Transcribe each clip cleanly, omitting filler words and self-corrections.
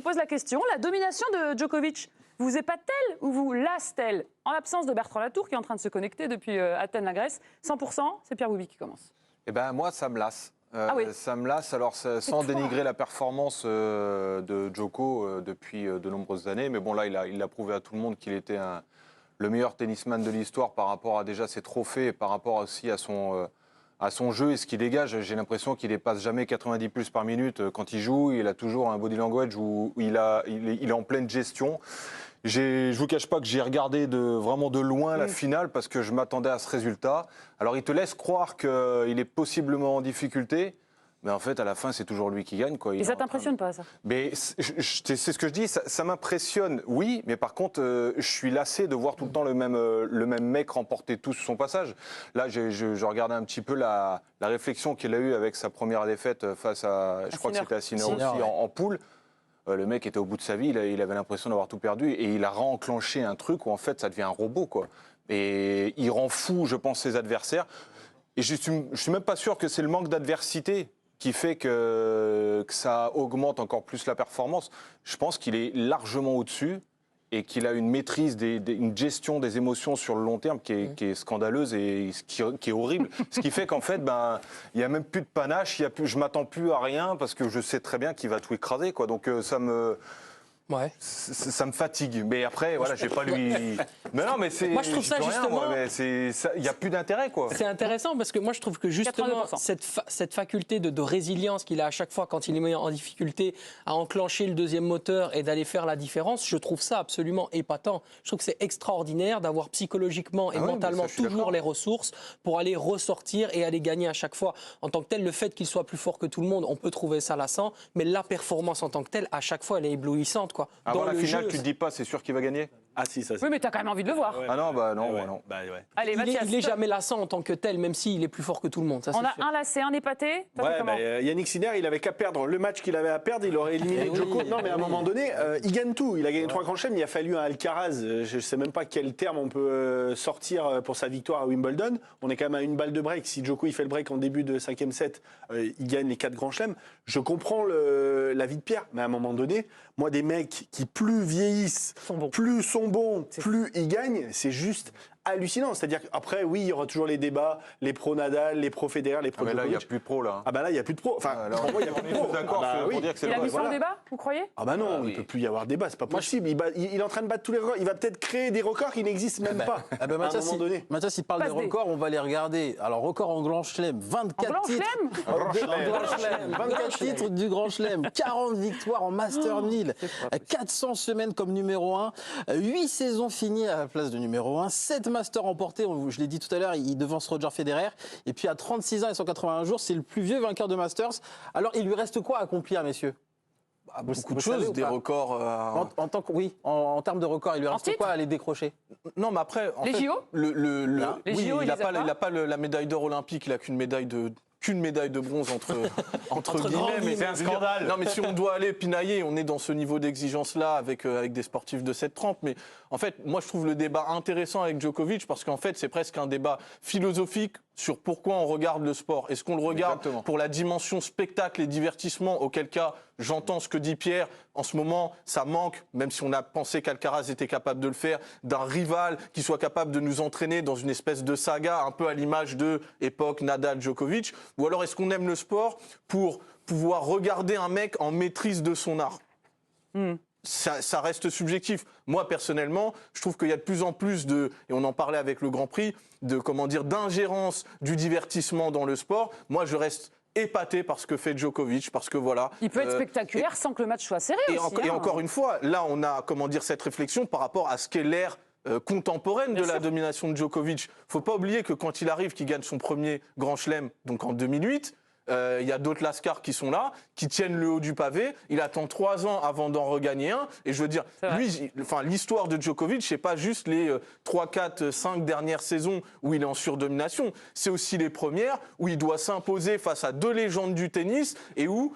Je pose la question, la domination de Djokovic vous épate-t-elle ou vous lasse-t-elle? En l'absence de Bertrand Latour qui est en train de se connecter depuis Athènes, la Grèce, 100%, c'est Pierre Bouby qui commence. Eh ben moi, ça me lasse. Ah oui. Ça me lasse, alors sans dénigrer la performance de Djoko depuis de nombreuses années. Mais bon, là, il a prouvé à tout le monde qu'il était le meilleur tennisman de l'histoire par rapport à déjà ses trophées et par rapport aussi à son jeu et ce qu'il dégage. J'ai l'impression qu'il dépasse jamais 90 plus par minute quand il joue. Il a toujours un body language où il est en pleine gestion. Je vous cache pas que j'ai regardé vraiment de loin la finale parce que je m'attendais à ce résultat. Alors il te laisse croire qu'il est possiblement en difficulté, mais en fait à la fin c'est toujours lui qui gagne, quoi. Et ça t'impressionne pas, ça? Mais c'est ce que je dis, ça m'impressionne, oui, mais par contre je suis lassé de voir tout le temps le même mec remporter tout sur son passage. Là je regardais un petit peu la réflexion qu'il a eue avec sa première défaite face à, je crois que c'était à Sinner aussi, en poule. Le mec était au bout de sa vie, il avait l'impression d'avoir tout perdu et il a réenclenché un truc où en fait ça devient un robot, quoi. Et il rend fou, je pense, ses adversaires. Et je suis même pas sûr que c'est le manque d'adversité qui fait que ça augmente encore plus la performance. Je pense qu'il est largement au-dessus et qu'il a une maîtrise, une gestion des émotions sur le long terme qui est scandaleuse et qui est horrible. Ce qui fait qu'en fait, il n'y a même plus de panache, je ne m'attends plus à rien parce que je sais très bien qu'il va tout écraser, quoi. Donc ça me fatigue. Mais après, voilà, je vais pas lui... Non, mais c'est... Moi, je trouve ça justement... Il n'y a plus d'intérêt, quoi. C'est intéressant parce que moi, je trouve que justement, 82%. cette faculté de résilience qu'il a à chaque fois quand il est mis en difficulté à enclencher le deuxième moteur et d'aller faire la différence, je trouve ça absolument épatant. Je trouve que c'est extraordinaire d'avoir psychologiquement et mentalement toujours les ressources pour aller ressortir et aller gagner à chaque fois. En tant que tel, le fait qu'il soit plus fort que tout le monde, on peut trouver ça lassant, mais la performance en tant que telle, à chaque fois, elle est éblouissante, quoi. Avant la finale, tu te dis pas, c'est sûr qu'il va gagner? Ah si, ça c'est... Oui, mais t'as quand même envie de le voir. Ouais. Ah non, non. Allez, Mathias. Il n'est jamais lassant en tant que tel, même s'il est plus fort que tout le monde. Ça, on a sûr. un lassé, un épaté. Yannick Sinner, il avait qu'à perdre le match qu'il avait à perdre, il aurait éliminé Djoko. Non, mais à un moment donné, il gagne tout. Il a gagné 3 grands chelems, il a fallu un Alcaraz. Je ne sais même pas quel terme on peut sortir pour sa victoire à Wimbledon. On est quand même à une balle de break. Si Djoko il fait le break en début de 5e set, il gagne les 4 grands chelems. Je comprends la vie de Pierre, mais à un moment donné, moi, des mecs qui plus vieillissent, plus sont bons, plus ils gagnent, c'est juste hallucinant. C'est-à-dire qu'après, oui, il y aura toujours les débats, les pro Nadal, les pro Federer, les pro Mais là, il Djokovic. n'y a plus de pro, là. Ah bah là, il n'y a plus de pro. Enfin, pour moi, il n'y a plus de pro. D'accord, pour dire que c'est Il a le mis sur le débat, vous croyez? Ah bah non, il ne peut plus y avoir de débat, c'est pas possible. Il est en train de battre tous les records. Il va peut-être créer des records qui n'existent même pas. Ah bah Mathias, il parle des records, on va les regarder. Alors, record en Grand Chelem, 24 titres. 24 titres du Grand Chelem, 40 victoires en Master 1000, 400 semaines comme numéro 1, 8 saisons finies à la place de numéro 1, 7 Masters remportés, je l'ai dit tout à l'heure, il devance Roger Federer. Et puis à 36 ans et 181 jours, c'est le plus vieux vainqueur de Masters. Alors, il lui reste quoi à accomplir, messieurs? Beaucoup de choses, des records. En termes de records, il lui reste quoi à aller décrocher? Non, mais après, en les fait, JO il n'a pas la médaille d'or olympique, il n'a qu'une médaille de bronze entre guillemets, mais c'est un scandale. Non, mais si on doit aller pinailler, on est dans ce niveau d'exigence-là avec des sportifs de 7,30. Mais en fait, moi, je trouve le débat intéressant avec Djokovic parce qu'en fait, c'est presque un débat philosophique sur pourquoi on regarde le sport. Est-ce qu'on le regarde pour la dimension spectacle et divertissement, auquel cas, j'entends ce que dit Pierre, en ce moment, ça manque, même si on a pensé qu'Alcaraz était capable de le faire, d'un rival qui soit capable de nous entraîner dans une espèce de saga, un peu à l'image de époque Nadal-Djokovic, ou alors est-ce qu'on aime le sport pour pouvoir regarder un mec en maîtrise de son art? Ça reste subjectif. Moi, personnellement, je trouve qu'il y a de plus en plus et on en parlait avec le Grand Prix, d'ingérence du divertissement dans le sport. Moi, je reste épaté par ce que fait Djokovic, parce que voilà... Il peut être spectaculaire sans que le match soit serré aussi. Et encore une fois, là, on a, cette réflexion par rapport à ce qu'est l'ère contemporaine de la domination de Djokovic. Faut pas oublier que quand il arrive, qu'il gagne son premier Grand Chelem, donc en 2008, il y a d'autres Lascars qui sont là, qui tiennent le haut du pavé. Il attend 3 ans avant d'en regagner un. Et je veux dire, l'histoire de Djokovic, c'est pas juste les 3, 4, 5 dernières saisons où il est en surdomination. C'est aussi les premières où il doit s'imposer face à 2 légendes du tennis et où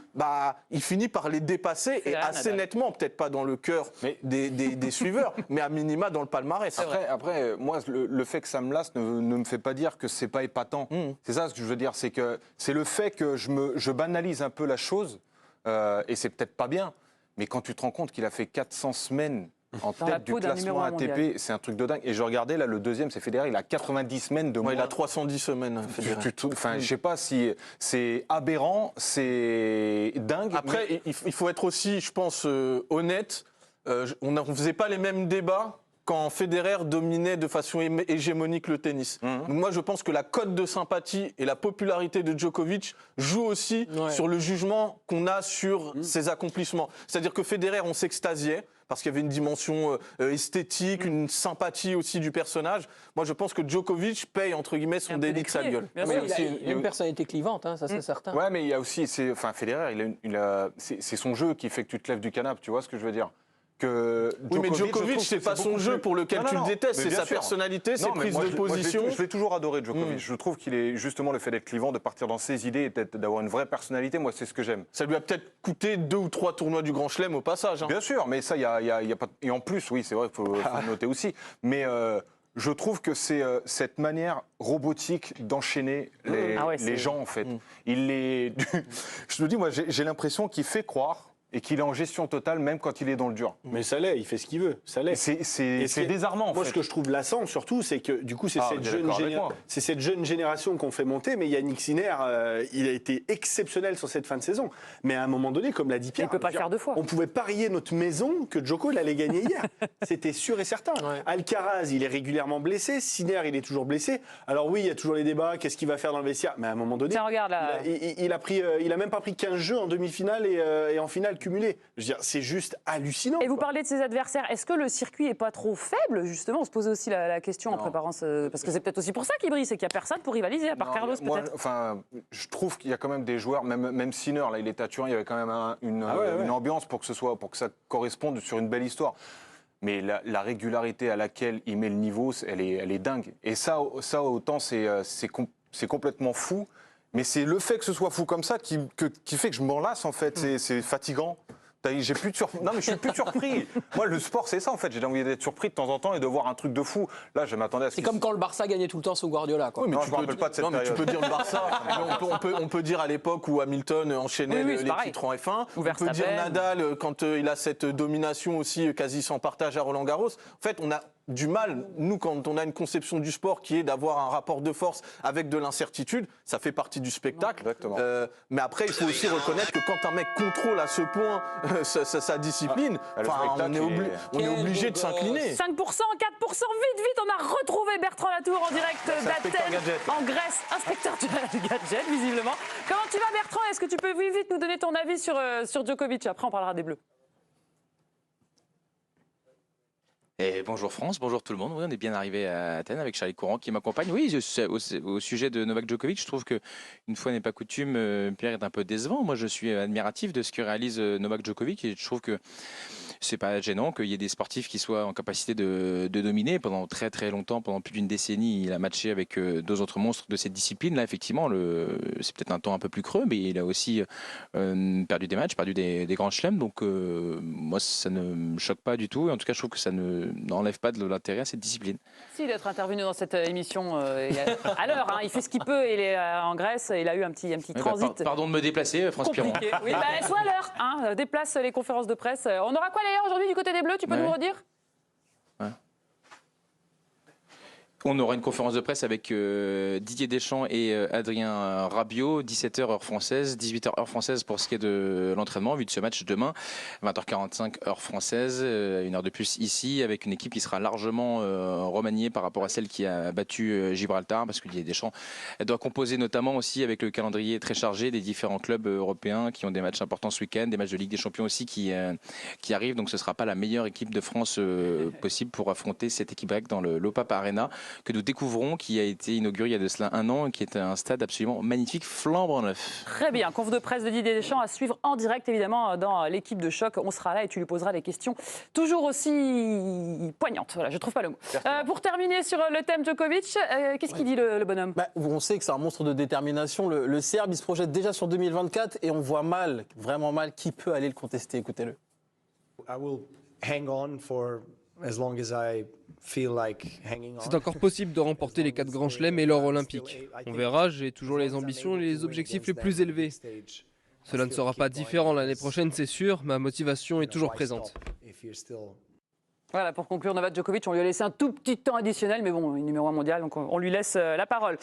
il finit par les dépasser et assez nettement, peut-être pas dans le cœur des suiveurs, mais à minima dans le palmarès. Après, moi, le fait que ça me lasse ne me fait pas dire que c'est pas épatant. C'est ça ce que je veux dire, c'est que c'est le fait que je banalise un peu la chose, et c'est peut-être pas bien, Mais quand tu te rends compte qu'il a fait 400 semaines en Dans la tête du peau d'un numéro classement un mondial. ATP, c'est un truc de dingue. Et je regardais, là, le deuxième, c'est Federer, il a 90 semaines de moins. Ouais, il a 310 semaines, Federer. Enfin, je sais pas si c'est aberrant, c'est dingue. Après, il faut être aussi, je pense, honnête. On ne faisait pas les mêmes débats quand Federer dominait de façon hégémonique le tennis. Donc moi, je pense que la cote de sympathie et la popularité de Djokovic jouent aussi sur le jugement qu'on a sur ses accomplissements. C'est-à-dire que Federer, on s'extasiait parce qu'il y avait une dimension esthétique, une sympathie aussi du personnage. Moi, je pense que Djokovic paye, entre guillemets, son délit de sale gueule. Bien Mais sûr. il y a une personnalité clivante, hein, ça c'est certain. Ouais, mais il y a aussi, Federer, c'est son jeu qui fait que tu te lèves du canapé, tu vois ce que je veux dire? Que Oui, mais je Djokovic, trouve c'est que pas son beaucoup jeu plus- pour lequel Non, tu non, le détestes, mais c'est bien sa sûr. personnalité, ses Non, mais prises moi, de position. Je l'ai toujours adoré, Djokovic. Je trouve qu'il est justement le fait d'être clivant, de partir dans ses idées et d'avoir une vraie personnalité. Moi, c'est ce que j'aime. Ça lui a peut-être coûté 2 ou 3 tournois du Grand Chelem au passage. Hein. Bien sûr, mais ça, il y a pas. Et en plus, oui, c'est vrai, il faut le noter aussi. Mais je trouve que c'est cette manière robotique d'enchaîner les gens, en fait. Je te dis, moi, j'ai l'impression qu'il fait croire et qu'il est en gestion totale, même quand il est dans le dur. Mais ça l'est, il fait ce qu'il veut. Ça l'est. C'est désarmant, en Moi, fait. ce que je trouve lassant, surtout, c'est que du coup, c'est Ah, vous êtes d'accord avec moi. cette jeune génération qu'on fait monter. Mais Yannick Sinner, il a été exceptionnel sur cette fin de saison. Mais à un moment donné, comme l'a dit Pierre, Il peut pas le faire deux fois. On pouvait parier notre maison que Djoko l'allait gagner hier. C'était sûr et certain. Ouais. Alcaraz, il est régulièrement blessé. Sinner, il est toujours blessé. Alors oui, il y a toujours les débats. Qu'est-ce qu'il va faire dans le vestiaire? Mais à un moment donné, Tiens, regarde là. il a même pas pris 15 jeux en demi-finale et en finale cumulé. Je veux dire, c'est juste hallucinant. Et vous quoi. parlez de ses adversaires. Est-ce que le circuit est pas trop faible, justement? On se posait aussi la question en Non. préparant parce que c'est peut-être aussi pour ça qu'il brille, c'est qu'il n'y a personne pour rivaliser, à part Non, Carlos moi, peut-être. enfin, je trouve qu'il y a quand même des joueurs, même Sinner, là, il est à Turin, il y avait quand même une ambiance pour que ça corresponde sur une belle histoire. Mais la régularité à laquelle il met le niveau, elle est dingue. Et ça autant c'est complètement fou. Mais c'est le fait que ce soit fou comme ça qui fait que je m'en lasse, en fait. C'est fatigant. J'ai plus de Non, mais je suis plus surpris. Moi, le sport, c'est ça, en fait. J'ai envie d'être surpris de temps en temps et de voir un truc de fou. Là, je m'attendais à ce C'est comme quand le Barça gagnait tout le temps sous Guardiola, quoi. Oui, mais Non, tu je me rappelle pas de cette non, mais tu période. peux dire le Barça. Mais on peut dire à l'époque où Hamilton enchaînait Oui, c'est les pareil. titres en F1. Ou On peut dire Verstappen. Nadal quand il a cette domination aussi quasi sans partage à Roland Garros. En fait, on a du mal, nous, quand on a une conception du sport qui est d'avoir un rapport de force avec de l'incertitude, ça fait partie du spectacle. Exactement. Mais après, il faut aussi reconnaître que quand un mec contrôle à ce point sa discipline, le enfin, on spectacle est est- obligé de Quel beau s'incliner. 5%, 4%, vite, on a retrouvé Bertrand Latour en direct inspecteur d'Athènes, Gadget. en Grèce, inspecteur Gadget, visiblement. Comment tu vas, Bertrand? Est-ce que tu peux vite nous donner ton avis sur Djokovic? Après, on parlera des Bleus. Et bonjour France, bonjour tout le monde. Oui, on est bien arrivé à Athènes avec Charlie Courant qui m'accompagne. Oui, au sujet de Novak Djokovic, je trouve que une fois n'est pas coutume, Pierre est un peu décevant. Moi, je suis admiratif de ce que réalise Novak Djokovic et je trouve que c'est pas gênant qu'il y ait des sportifs qui soient en capacité de dominer pendant très très longtemps, pendant plus d'une décennie. Il a matché avec deux autres monstres de cette discipline. Là, effectivement, c'est peut-être un temps un peu plus creux, mais il a aussi perdu des matchs, perdu des grands chelems. Donc, moi, ça ne me choque pas du tout. Et en tout cas, je trouve que ça n'enlève pas de l'intérêt à cette discipline. Merci d'être intervenu dans cette émission à l'heure. Il fait ce qu'il peut. Il est en Grèce. Il a eu un petit Ouais, bah, transit. pardon de me déplacer, France Piron. Compliqué. Oui, sois à l'heure. Déplace les conférences de presse. On aura quoi d'ailleurs aujourd'hui du côté des Bleus? Tu peux Ouais. nous redire? On aura une conférence de presse avec Didier Deschamps et Adrien Rabiot, 17h heure française, 18h heure française pour ce qui est de l'entraînement, vu de ce match demain, 20h45 heure française, une heure de plus ici, avec une équipe qui sera largement remaniée par rapport à celle qui a battu Gibraltar, parce que Didier Deschamps doit composer notamment aussi avec le calendrier très chargé des différents clubs européens qui ont des matchs importants ce week-end, des matchs de Ligue des Champions aussi qui arrivent, donc ce ne sera pas la meilleure équipe de France possible pour affronter cette équipe grecque dans le Lopap Arena, que nous découvrons, qui a été inauguré il y a de cela un an, qui est un stade absolument magnifique, flambant neuf. Très bien. Conf de presse de Didier Deschamps à suivre en direct, évidemment, dans l'équipe de choc. On sera là et tu lui poseras des questions toujours aussi poignantes. Voilà, je trouve pas le mot. Pour terminer sur le thème Djokovic, qu'est-ce qu'il dit le bonhomme? Bah, on sait que c'est un monstre de détermination. Le Serbe, il se projette déjà sur 2024 et on voit mal, vraiment mal, qui peut aller le contester. Écoutez-le. I will hang on for as long as I feel like hanging on. C'est encore possible de remporter les 4 grands chelems et l'or olympique. On verra, j'ai toujours les ambitions et les objectifs les plus élevés. Cela ne sera pas différent l'année prochaine, c'est sûr. Ma motivation est toujours présente. Voilà, pour conclure, Novak Djokovic, on lui a laissé un tout petit temps additionnel, mais bon, il est numéro 1 mondial, donc on lui laisse la parole.